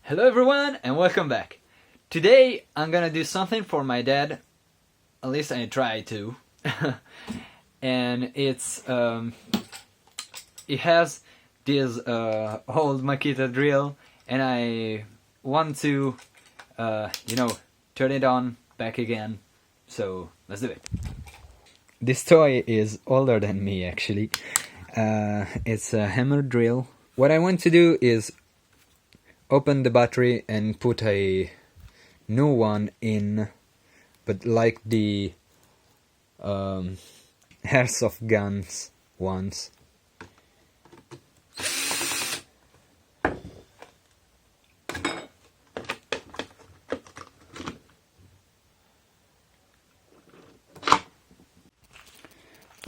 Hello everyone and welcome back. Today I'm gonna do something for my dad, at least I try to. And it has this old makita drill and I want to turn it on back again, so let's do it. This toy is older than me actually. It's a hammer drill. What I want to do is open the battery and put a new one in, but like the airsoft guns ones.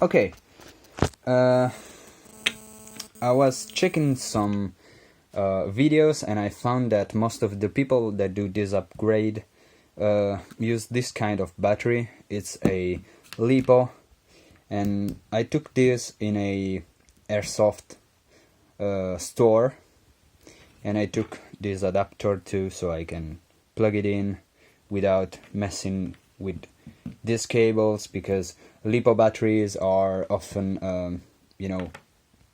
Okay, I was checking some videos and I found that most of the people that do this upgrade use this kind of battery. It's a LiPo, and I took this in a airsoft store, and I took this adapter too so I can plug it in without messing with these cables, because LiPo batteries are often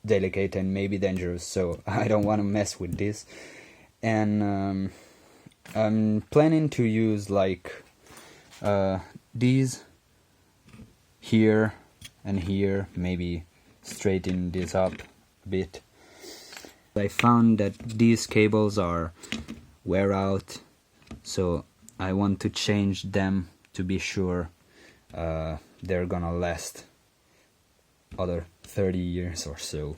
delicate and maybe dangerous, so I don't want to mess with this. And I'm planning to use like these here and here, maybe straighten this up a bit. I found that these cables are wear out, so I want to change them to be sure they're gonna last other 30 years or so.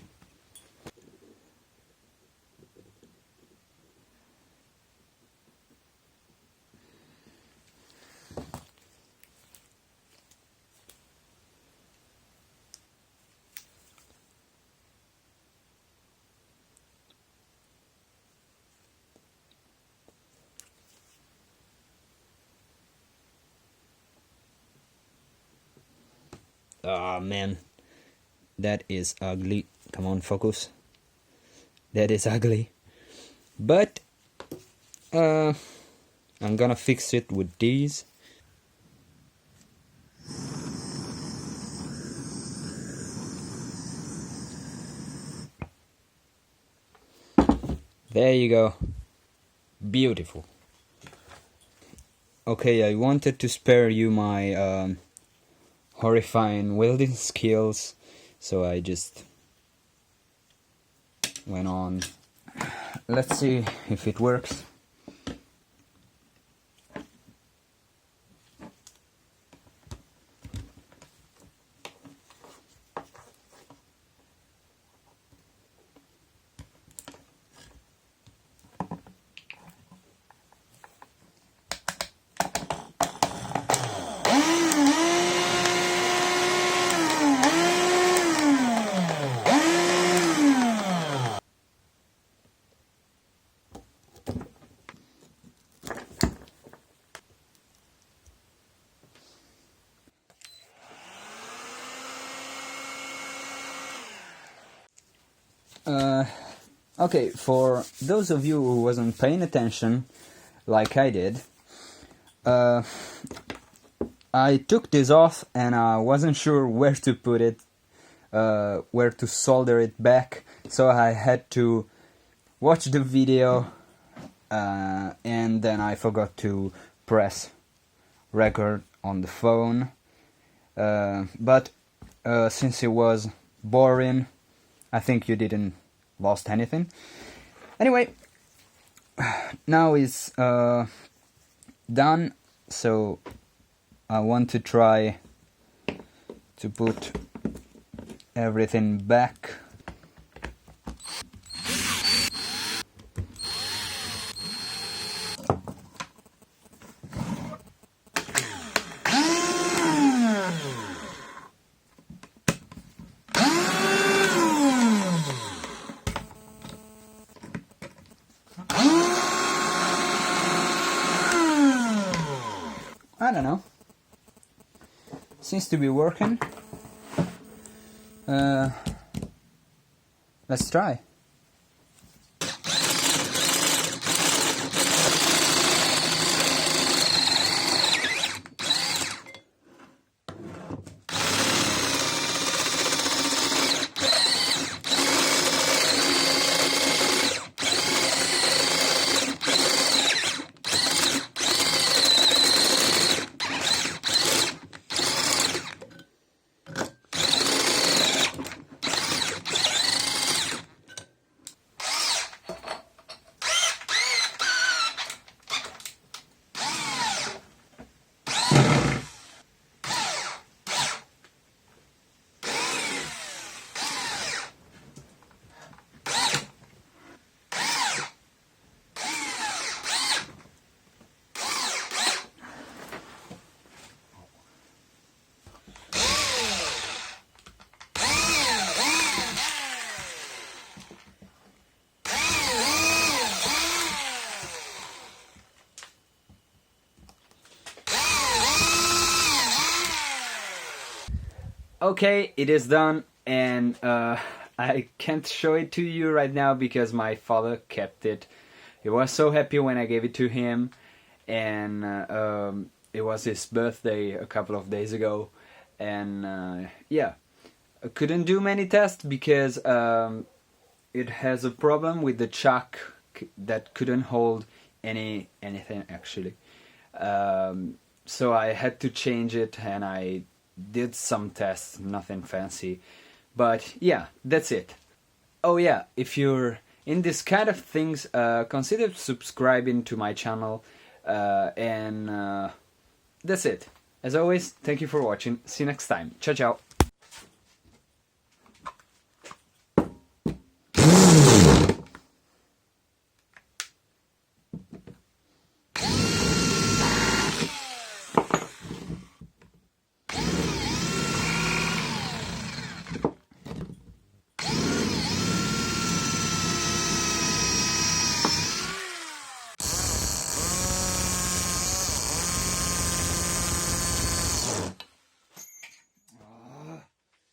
Ah, man, that is ugly. Come on, focus. That is ugly. But I'm gonna fix it with these. There you go. Beautiful. Okay, I wanted to spare you my horrifying welding skills, so I just went on. Let's see if it works. Okay, for those of you who wasn't paying attention, like I did, I took this off and I wasn't sure where to put it, where to solder it back, so I had to watch the video, and then I forgot to press record on the phone, but since it was boring, I think you didn't lost anything. Anyway, now it's done, so I want to try to put everything back. I don't know. Seems to be working. Let's try. Okay, it is done, and I can't show it to you right now because my father kept it. He was so happy when I gave it to him, and it was his birthday a couple of days ago, and yeah, I couldn't do many tests because it has a problem with the chuck that couldn't hold anything actually. So I had to change it, and I did some tests, nothing fancy, but yeah, that's it. Oh yeah, if you're in this kind of things, consider subscribing to my channel, and that's it. As always, thank you for watching. See you next time. Ciao ciao.